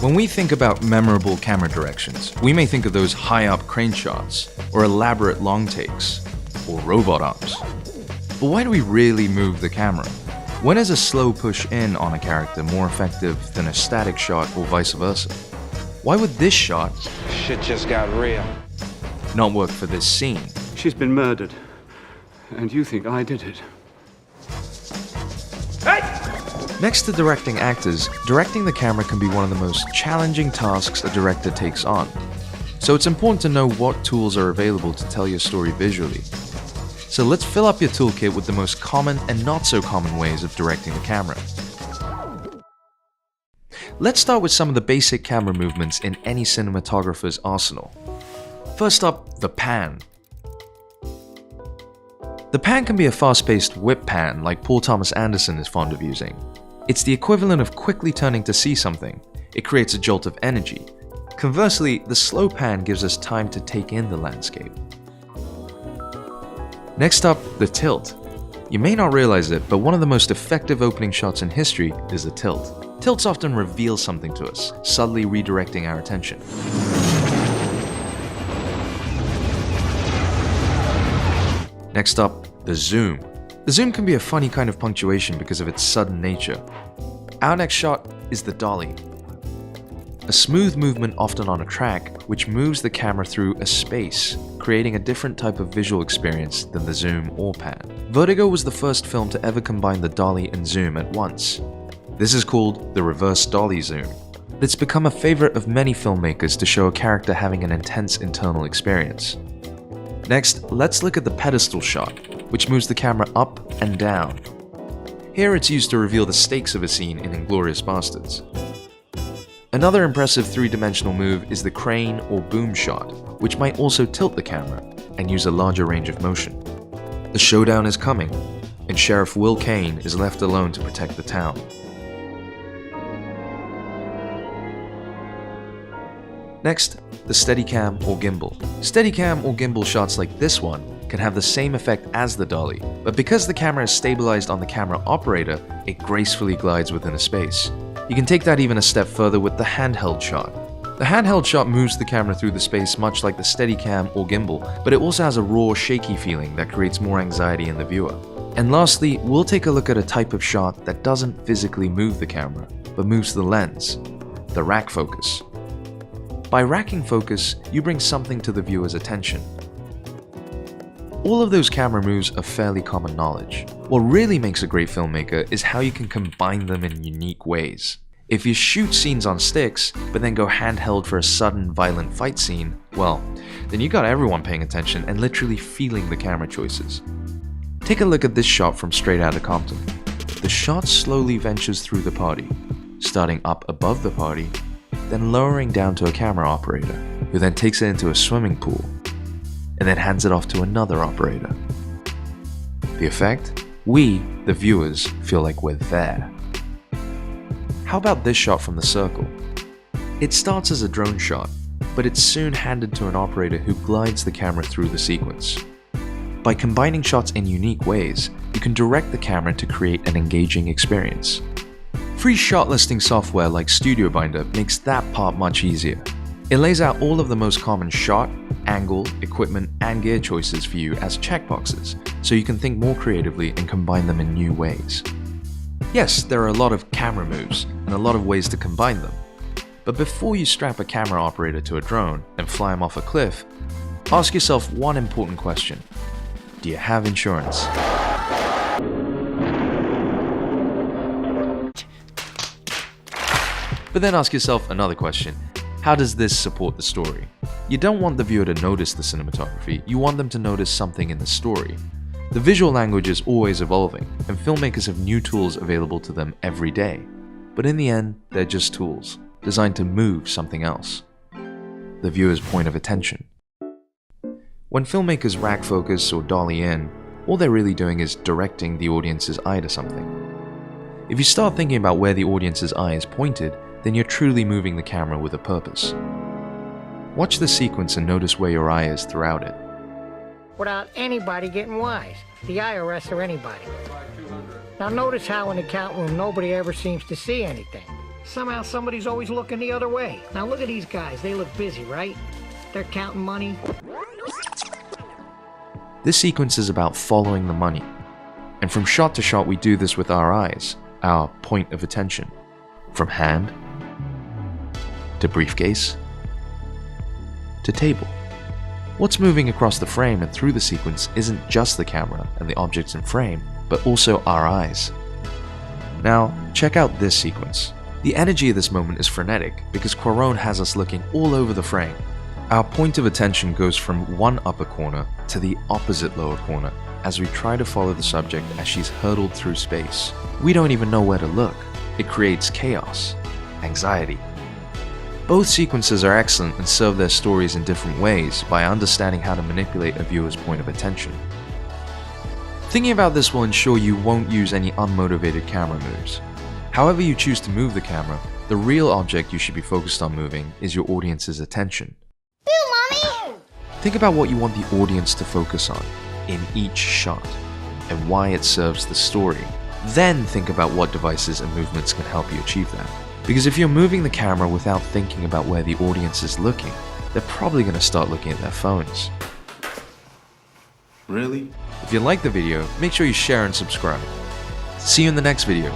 When we think about memorable camera directions, we may think of those high-up crane shots, or elaborate long takes, or robot arms. But why do we really move the camera? When is a slow push in on a character more effective than a static shot or vice versa? Why would this shot Shit just got real. not work for this scene? She's been murdered, and you think I did it. Next to directing actors, directing the camera can be one of the most challenging tasks a director takes on. So it's important to know what tools are available to tell your story visually. So let's fill up your toolkit with the most common and not so common ways of directing the camera. Let's start with some of the basic camera movements in any cinematographer's arsenal. First up, the pan. The pan can be a fast-paced whip pan like Paul Thomas Anderson is fond of using. It's the equivalent of quickly turning to see something. It creates a jolt of energy. Conversely, the slow pan gives us time to take in the landscape. Next up, the tilt. You may not realize it, but one of the most effective opening shots in history is a tilt. Tilts often reveal something to us, subtly redirecting our attention. Next up, the zoom. The zoom can be a funny kind of punctuation because of its sudden nature. Our next shot is the dolly. A smooth movement often on a track, which moves the camera through a space, creating a different type of visual experience than the zoom or pan. Vertigo was the first film to ever combine the dolly and zoom at once. This is called the reverse dolly zoom. It's become a favorite of many filmmakers to show a character having an intense internal experience. Next, let's look at the pedestal shot, which moves the camera up and down. Here it's used to reveal the stakes of a scene in Inglourious Basterds. Another impressive three-dimensional move is the crane or boom shot, which might also tilt the camera and use a larger range of motion. The showdown is coming, and Sheriff Will Kane is left alone to protect the town. Next, the Steadicam or gimbal. Steadicam or gimbal shots like this one can have the same effect as the dolly, but because the camera is stabilized on the camera operator, it gracefully glides within a space. You can take that even a step further with the handheld shot. The handheld shot moves the camera through the space much like the Steadicam or gimbal, but it also has a raw, shaky feeling that creates more anxiety in the viewer. And lastly, we'll take a look at a type of shot that doesn't physically move the camera, but moves the lens, the rack focus. By racking focus, you bring something to the viewer's attention. All of those camera moves are fairly common knowledge. What really makes a great filmmaker is how you can combine them in unique ways. If you shoot scenes on sticks, but then go handheld for a sudden violent fight scene, well, then you got everyone paying attention and literally feeling the camera choices. Take a look at this shot from Straight Outta Compton. The shot slowly ventures through the party, starting up above the party, then lowering down to a camera operator, who then takes it into a swimming pool, and then hands it off to another operator. The effect? We, the viewers, feel like we're there. How about this shot from the circle? It starts as a drone shot, but it's soon handed to an operator who glides the camera through the sequence. By combining shots in unique ways, you can direct the camera to create an engaging experience. Free shot listing software like Studio Binder makes that part much easier. It lays out all of the most common shot, angle, equipment, and gear choices for you as checkboxes, so you can think more creatively and combine them in new ways. Yes, there are a lot of camera moves and a lot of ways to combine them. But before you strap a camera operator to a drone and fly him off a cliff, ask yourself one important question. Do you have insurance? But then ask yourself another question. How does this support the story? You don't want the viewer to notice the cinematography, you want them to notice something in the story. The visual language is always evolving, and filmmakers have new tools available to them every day. But in the end, they're just tools, designed to move something else. The viewer's point of attention. When filmmakers rack focus or dolly in, all they're really doing is directing the audience's eye to something. If you start thinking about where the audience's eye is pointed, then you're truly moving the camera with a purpose. Watch the sequence and notice where your eye is throughout it. Without anybody getting wise, the IRS or anybody. Now notice how in the count room nobody ever seems to see anything. Somehow somebody's always looking the other way. Now look at these guys. They look busy, right? They're counting money. This sequence is about following the money. And from shot to shot, we do this with our eyes, our point of attention. From hand to briefcase to table. What's moving across the frame and through the sequence isn't just the camera and the objects in frame, but also our eyes. Now, check out this sequence. The energy of this moment is frenetic because Cuarón has us looking all over the frame. Our point of attention goes from one upper corner to the opposite lower corner as we try to follow the subject as she's hurtled through space. We don't even know where to look. It creates chaos, anxiety. Both sequences are excellent and serve their stories in different ways by understanding how to manipulate a viewer's point of attention. Thinking about this will ensure you won't use any unmotivated camera moves. However you choose to move the camera, the real object you should be focused on moving is your audience's attention. Think about what you want the audience to focus on in each shot and why it serves the story. Then think about what devices and movements can help you achieve that. Because if you're moving the camera without thinking about where the audience is looking, they're probably going to start looking at their phones. Really? If you liked the video, make sure you share and subscribe. See you in the next video.